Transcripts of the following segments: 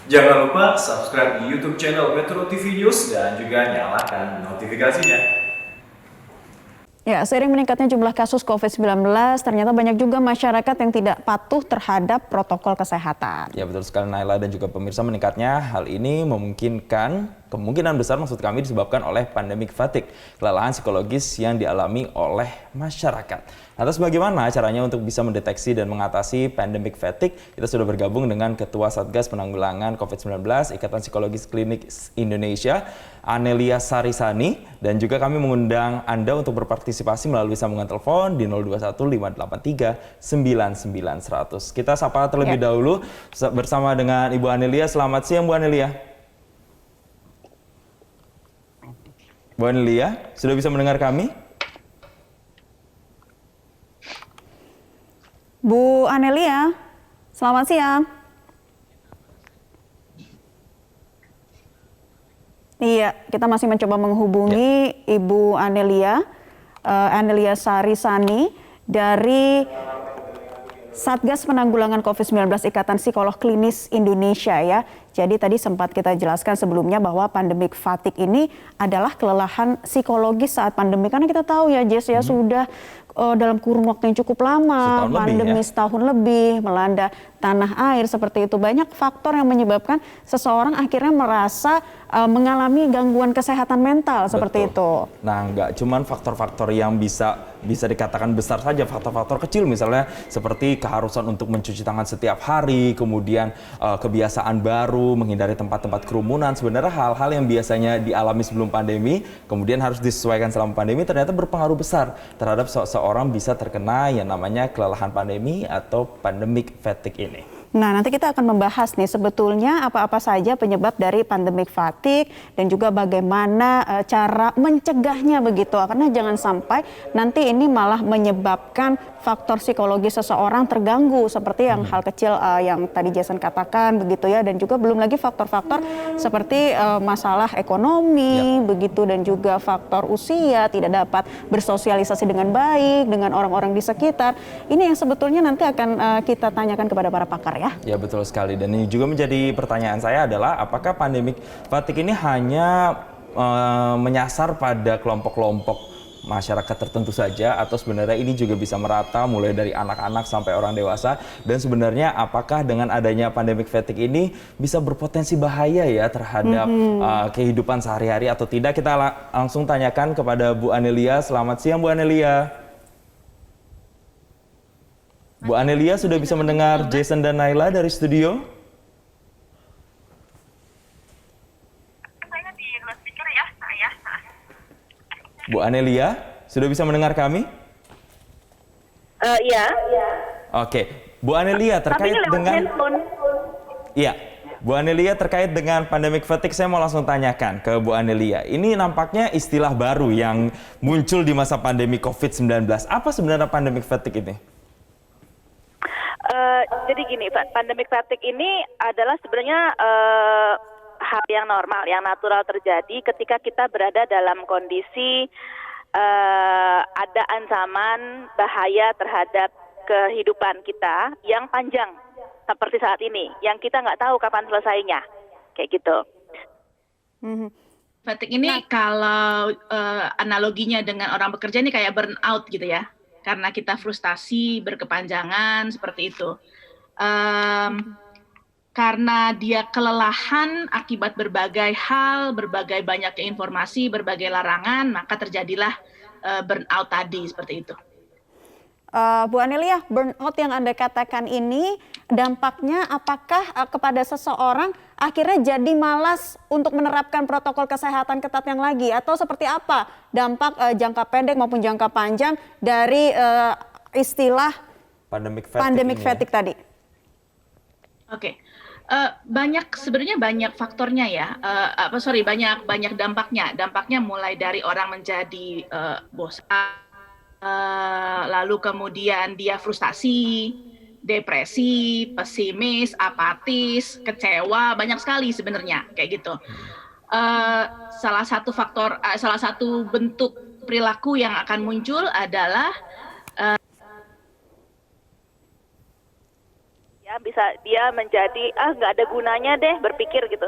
Jangan lupa subscribe di YouTube channel Metro TV News dan juga nyalakan notifikasinya. Ya, seiring meningkatnya jumlah kasus COVID-19, ternyata banyak juga masyarakat yang tidak patuh terhadap protokol kesehatan. Ya betul sekali Naila dan juga pemirsa, meningkatnya hal ini kemungkinan besar maksud kami disebabkan oleh pandemic fatigue, kelelahan psikologis yang dialami oleh masyarakat. Lantas bagaimana caranya untuk bisa mendeteksi dan mengatasi pandemic fatigue? Kita sudah bergabung dengan Ketua Satgas Penanggulangan COVID-19 Ikatan Psikologis Klinik Indonesia, Anelia Sarisani, dan juga kami mengundang Anda untuk berpartisipasi melalui sambungan telepon di 021 583 99 100. Kita sapa terlebih dahulu bersama dengan Ibu Anelia. Selamat siang Bu Anelia. Bu Anelia, sudah bisa mendengar kami? Bu Anelia, selamat siang. Iya, kita masih mencoba menghubungi Ibu Anelia, Anelia Sarisani dari Satgas Penanggulangan COVID-19 Ikatan Psikolog Klinis Indonesia ya. Jadi tadi sempat kita jelaskan sebelumnya bahwa pandemic fatigue ini adalah kelelahan psikologis saat pandemi. Karena kita tahu ya Jess ya sudah dalam kurun waktu yang cukup lama, pandemi setahun lebih melanda tanah air seperti itu. Banyak faktor yang menyebabkan seseorang akhirnya merasa mengalami gangguan kesehatan mental seperti itu. Nah, nggak cuman faktor-faktor yang bisa dikatakan besar saja, faktor-faktor kecil misalnya seperti keharusan untuk mencuci tangan setiap hari, kemudian kebiasaan baru, menghindari tempat-tempat kerumunan. Sebenarnya hal-hal yang biasanya dialami sebelum pandemi, kemudian harus disesuaikan selama pandemi, ternyata berpengaruh besar terhadap seorang bisa terkena yang namanya kelelahan pandemi atau pandemic fatigue ini. Nah, nanti kita akan membahas nih sebetulnya apa-apa saja penyebab dari pandemic fatigue dan juga bagaimana cara mencegahnya begitu. Karena jangan sampai nanti ini malah menyebabkan faktor psikologis seseorang terganggu seperti yang hal kecil yang tadi Jason katakan begitu ya, dan juga belum lagi faktor-faktor seperti masalah ekonomi begitu, dan juga faktor usia, tidak dapat bersosialisasi dengan baik dengan orang-orang di sekitar. Ini yang sebetulnya nanti akan kita tanyakan kepada para pakar ya. Ya betul sekali, dan ini juga menjadi pertanyaan saya adalah apakah pandemic fatigue ini hanya menyasar pada kelompok-kelompok masyarakat tertentu saja, atau sebenarnya ini juga bisa merata mulai dari anak-anak sampai orang dewasa, dan sebenarnya apakah dengan adanya pandemic fatigue ini bisa berpotensi bahaya ya terhadap kehidupan sehari-hari atau tidak? Kita langsung tanyakan kepada Bu Anelia. Selamat siang Bu Anelia. Bu Anelia sudah bisa mendengar Jason dan Naila dari studio? Saya di loudspeaker ya, saya. Bu Anelia, sudah bisa mendengar kami? Iya. Oke, Bu Anelia terkait dengan Bu Anelia terkait dengan pandemic fatigue, saya mau langsung tanyakan ke Bu Anelia. Ini nampaknya istilah baru yang muncul di masa pandemi COVID-19. Apa sebenarnya pandemic fatigue ini? Jadi gini, pandemic fatigue ini adalah sebenarnya hal yang normal, yang natural terjadi ketika kita berada dalam kondisi ada ancaman bahaya terhadap kehidupan kita yang panjang seperti saat ini, yang kita nggak tahu kapan selesainya, kayak gitu. Fatigue ini kalau analoginya dengan orang bekerja ini kayak burnout gitu ya, karena kita frustasi berkepanjangan seperti itu. Karena dia kelelahan akibat berbagai hal, berbagai banyaknya informasi, berbagai larangan, maka terjadilah burnout tadi seperti itu. Bu Anelia, burnout yang Anda katakan ini dampaknya apakah kepada seseorang akhirnya jadi malas untuk menerapkan protokol kesehatan ketat yang lagi, atau seperti apa dampak jangka pendek maupun jangka panjang dari istilah pandemic fatigue tadi? Oke. Sebenarnya banyak faktornya ya, banyak dampaknya. Dampaknya mulai dari orang menjadi bosan, lalu kemudian dia frustasi, depresi, pesimis, apatis, kecewa, banyak sekali sebenarnya kayak gitu. Salah satu bentuk perilaku yang akan muncul adalah Ya, bisa dia menjadi nggak ada gunanya deh berpikir gitu.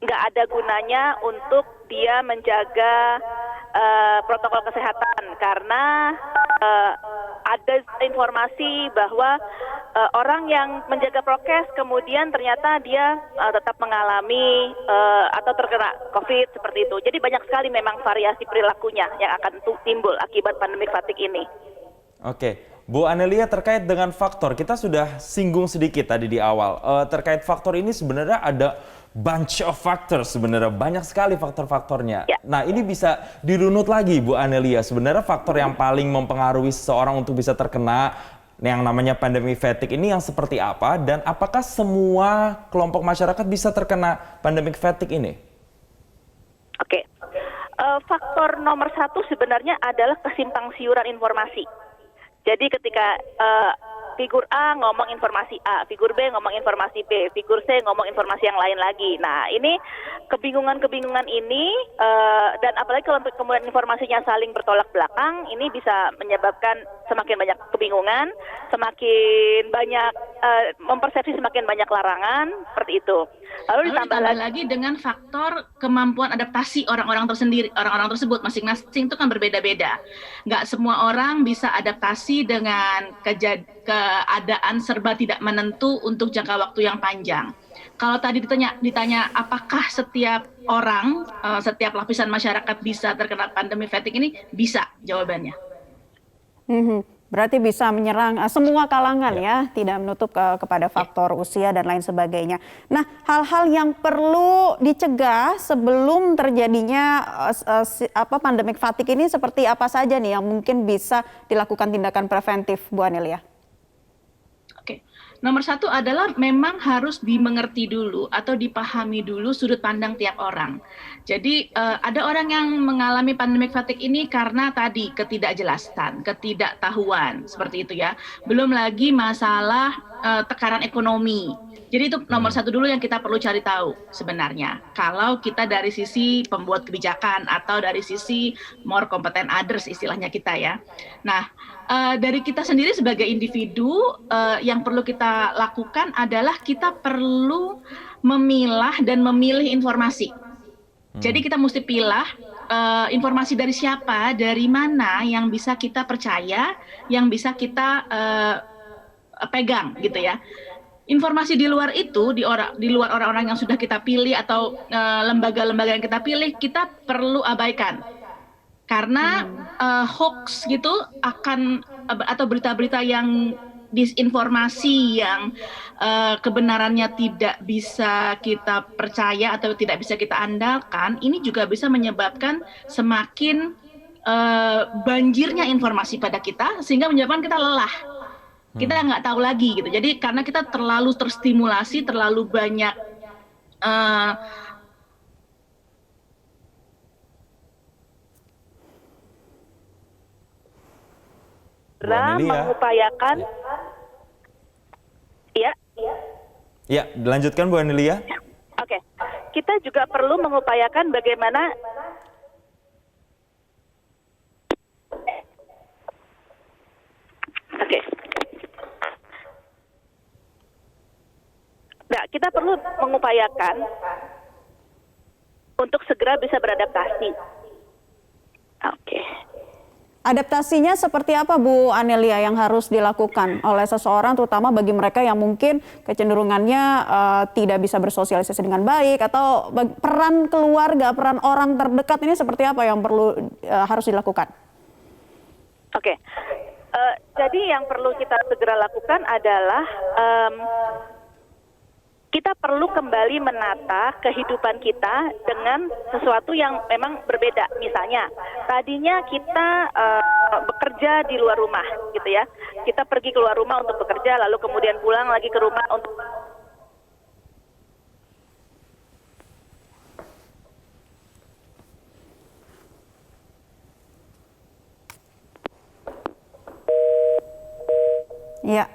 Nggak ada gunanya untuk dia menjaga protokol kesehatan karena ada informasi bahwa orang yang menjaga prokes kemudian ternyata dia tetap mengalami atau terkena COVID seperti itu. Jadi banyak sekali memang variasi perilakunya yang akan timbul akibat pandemic fatigue ini. Oke, Bu Anelia, terkait dengan faktor, kita sudah singgung sedikit tadi di awal. Terkait faktor ini sebenarnya ada bunch of factors, sebenarnya banyak sekali faktor-faktornya. Ya. Nah, ini bisa dirunut lagi, Bu Anelia. Sebenarnya faktor yang paling mempengaruhi seseorang untuk bisa terkena yang namanya pandemic fatigue ini yang seperti apa? Dan apakah semua kelompok masyarakat bisa terkena pandemic fatigue ini? Oke. Faktor nomor satu sebenarnya adalah kesimpang siuran informasi. Jadi ketika figur A ngomong informasi A, figur B ngomong informasi B, figur C ngomong informasi yang lain lagi. Nah, ini kebingungan-kebingungan ini dan apalagi kalau kemudian informasinya saling bertolak belakang, ini bisa menyebabkan semakin banyak kebingungan, semakin banyak mempersepsi semakin banyak larangan, seperti itu. Lalu ditambah lagi dengan faktor kemampuan adaptasi orang-orang tersebut masing-masing itu kan berbeda-beda. Nggak semua orang bisa adaptasi dengan keadaan serba tidak menentu untuk jangka waktu yang panjang. Kalau tadi ditanya apakah setiap orang, setiap lapisan masyarakat bisa terkena pandemi fatigue ini? Bisa jawabannya. Berarti bisa menyerang semua kalangan ya, tidak menutup kepada faktor usia dan lain sebagainya. Nah, hal-hal yang perlu dicegah sebelum terjadinya pandemic fatigue ini seperti apa saja nih yang mungkin bisa dilakukan tindakan preventif, Bu Anelia? Oke, nomor satu adalah memang harus dimengerti dulu atau dipahami dulu sudut pandang tiap orang. Jadi ada orang yang mengalami pandemic fatigue ini karena tadi ketidakjelasan, ketidaktahuan, seperti itu ya. Belum lagi masalah tekanan ekonomi. Jadi itu nomor satu dulu yang kita perlu cari tahu sebenarnya. Kalau kita dari sisi pembuat kebijakan atau dari sisi more competent others istilahnya kita ya. Nah, dari kita sendiri sebagai individu yang perlu kita lakukan adalah kita perlu memilah dan memilih informasi. Jadi kita mesti pilah informasi dari siapa, dari mana yang bisa kita percaya, yang bisa kita pegang gitu ya. Informasi di luar itu, di luar orang-orang yang sudah kita pilih atau lembaga-lembaga yang kita pilih, kita perlu abaikan. Karena hoax gitu akan atau berita-berita yang disinformasi yang kebenarannya tidak bisa kita percaya atau tidak bisa kita andalkan, ini juga bisa menyebabkan semakin banjirnya informasi pada kita sehingga menyebabkan kita lelah. Kita nggak tahu lagi gitu. Jadi karena kita terlalu terstimulasi, terlalu banyak mengupayakan Ya, dilanjutkan Bu Anelia. Oke. Kita juga perlu mengupayakan bagaimana kita perlu mengupayakan untuk segera bisa beradaptasi. Oke. Adaptasinya seperti apa Bu Anelia yang harus dilakukan oleh seseorang, terutama bagi mereka yang mungkin kecenderungannya tidak bisa bersosialisasi dengan baik, atau peran keluarga, peran orang terdekat ini seperti apa yang perlu harus dilakukan? Oke. Jadi yang perlu kita segera lakukan adalah kita perlu kembali menata kehidupan kita dengan sesuatu yang memang berbeda. Misalnya, tadinya kita bekerja di luar rumah, gitu ya. Kita pergi keluar rumah untuk bekerja, lalu kemudian pulang lagi ke rumah untuk Ya,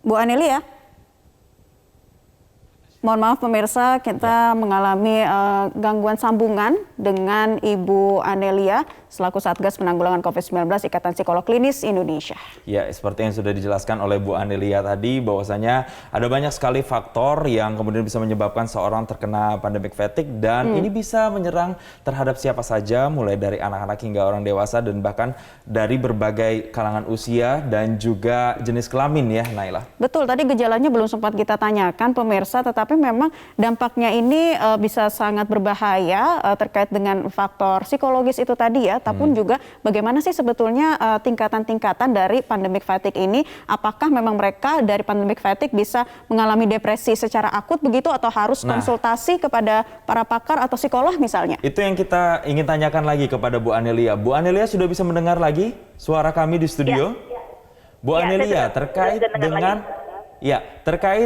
Bu Anelia. Mohon maaf pemirsa, kita mengalami gangguan sambungan dengan Ibu Anelia selaku Satgas Penanggulangan COVID-19 Ikatan Psikolog Klinis Indonesia. Ya, seperti yang sudah dijelaskan oleh Bu Anelia tadi, bahwasanya ada banyak sekali faktor yang kemudian bisa menyebabkan seorang terkena pandemic fatigue dan ini bisa menyerang terhadap siapa saja, mulai dari anak-anak hingga orang dewasa dan bahkan dari berbagai kalangan usia dan juga jenis kelamin ya, Naila. Betul, tadi gejalanya belum sempat kita tanyakan pemirsa, tetapi memang dampaknya ini bisa sangat berbahaya terkait dengan faktor psikologis itu tadi ya, tapi juga bagaimana sih sebetulnya tingkatan-tingkatan dari pandemic fatigue ini, apakah memang mereka dari pandemic fatigue bisa mengalami depresi secara akut begitu atau harus konsultasi kepada para pakar atau psikolog misalnya? Itu yang kita ingin tanyakan lagi kepada Bu Anelia. Bu Anelia sudah bisa mendengar lagi suara kami di studio? Ya. Bu Anelia, terkait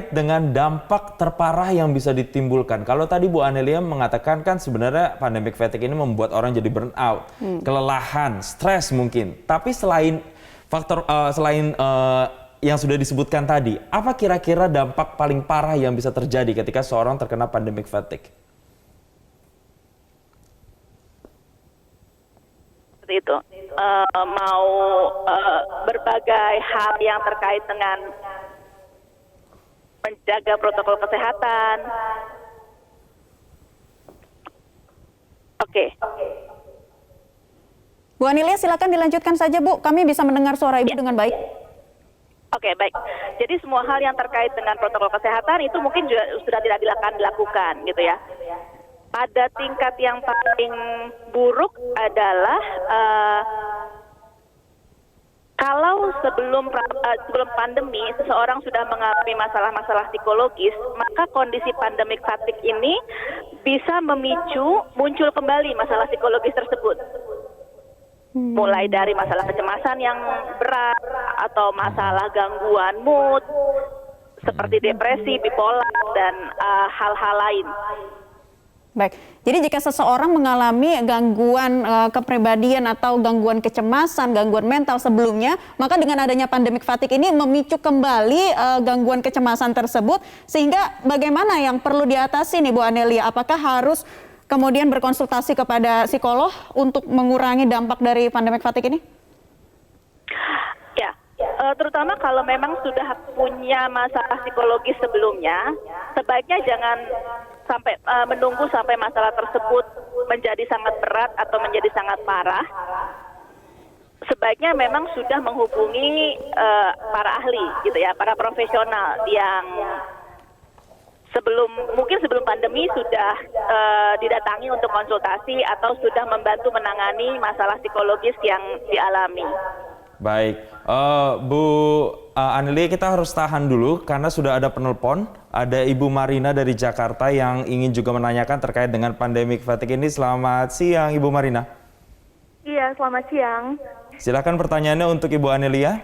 dengan dampak terparah yang bisa ditimbulkan. Kalau tadi Bu Anelia mengatakan kan sebenarnya pandemic fatigue ini membuat orang jadi burnout, kelelahan, stres mungkin. Tapi selain faktor yang sudah disebutkan tadi, apa kira-kira dampak paling parah yang bisa terjadi ketika seorang terkena pandemic fatigue? Seperti itu. Berbagai hal yang terkait dengan menjaga protokol kesehatan. Oke. Bu Anelia, silakan dilanjutkan saja Bu. Kami bisa mendengar suara Ibu dengan baik. Oke, baik. Jadi semua hal yang terkait dengan protokol kesehatan itu mungkin juga sudah tidak dilakukan gitu ya. Pada tingkat yang paling buruk adalah kalau sebelum pandemi seseorang sudah mengalami masalah-masalah psikologis, maka kondisi pandemic fatigue ini bisa memicu muncul kembali masalah psikologis tersebut. Mulai dari masalah kecemasan yang berat atau masalah gangguan mood seperti depresi, bipolar dan hal-hal lain. Baik, jadi jika seseorang mengalami gangguan kepribadian atau gangguan kecemasan, gangguan mental sebelumnya, maka dengan adanya pandemic fatigue ini memicu kembali gangguan kecemasan tersebut, sehingga bagaimana yang perlu diatasi nih Bu Anelia? Apakah harus kemudian berkonsultasi kepada psikolog untuk mengurangi dampak dari pandemic fatigue ini? Ya, terutama kalau memang sudah punya masalah psikologis sebelumnya, sebaiknya jangan sampai menunggu sampai masalah tersebut menjadi sangat berat atau menjadi sangat parah. Sebaiknya memang sudah menghubungi para ahli gitu ya, para profesional yang mungkin sebelum pandemi sudah didatangi untuk konsultasi atau sudah membantu menangani masalah psikologis yang dialami. Baik, Bu Anelia, kita harus tahan dulu karena sudah ada penelpon. Ada Ibu Marina dari Jakarta yang ingin juga menanyakan terkait dengan pandemic fatigue ini. Selamat siang Ibu Marina. Iya, selamat siang. Silakan pertanyaannya untuk Ibu Anelia.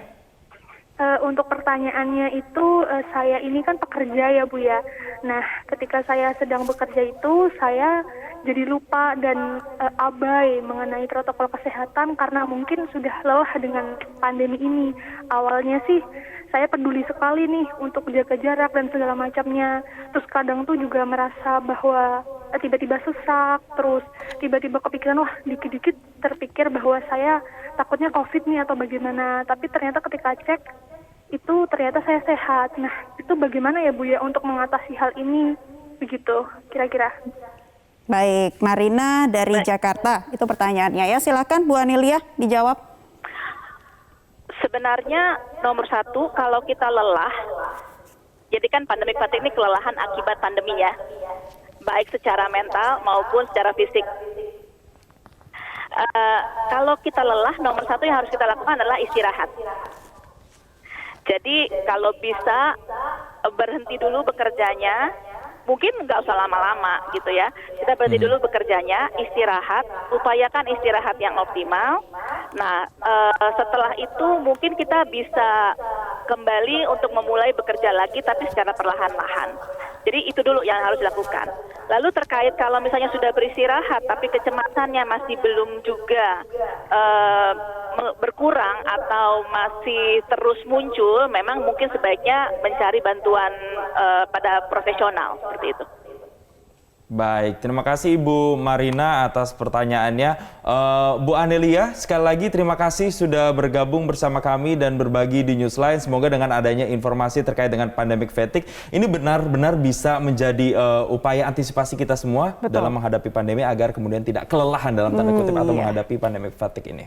Untuk pertanyaannya itu, saya ini kan pekerja ya Bu ya. Nah, ketika saya sedang bekerja itu, saya jadi lupa dan abai mengenai protokol kesehatan karena mungkin sudah lelah dengan pandemi ini. Awalnya sih saya peduli sekali nih untuk jaga jarak dan segala macamnya. Terus kadang tuh juga merasa bahwa tiba-tiba sesak, terus tiba-tiba kepikiran, wah dikit-dikit terpikir bahwa saya takutnya COVID nih atau bagaimana. Tapi ternyata ketika cek, itu ternyata saya sehat. Nah, itu bagaimana ya Bu ya untuk mengatasi hal ini? Begitu kira-kira. Baik, Marina dari Jakarta, itu pertanyaannya ya. Silakan Bu Anelia dijawab. Sebenarnya nomor satu, kalau kita lelah, jadi kan pandemic fatigue ini kelelahan akibat pandemi ya, baik secara mental maupun secara fisik. Kalau kita lelah, nomor satu yang harus kita lakukan adalah istirahat. Jadi kalau bisa berhenti dulu bekerjanya, mungkin nggak usah lama-lama gitu ya. Kita berhenti dulu bekerjanya, istirahat, upayakan istirahat yang optimal. Nah, setelah itu mungkin kita bisa kembali untuk memulai bekerja lagi tapi secara perlahan-lahan. Jadi itu dulu yang harus dilakukan. Lalu terkait kalau misalnya sudah beristirahat tapi kecemasannya masih belum juga berkurang atau masih terus muncul, memang mungkin sebaiknya mencari bantuan pada profesional seperti itu. Baik, terima kasih Ibu Marina atas pertanyaannya. Bu Anelia, sekali lagi terima kasih sudah bergabung bersama kami dan berbagi di Newsline. Semoga dengan adanya informasi terkait dengan pandemic fatigue, ini benar-benar bisa menjadi upaya antisipasi kita semua dalam menghadapi pandemi agar kemudian tidak kelelahan dalam tanda kutip atau menghadapi pandemic fatigue ini.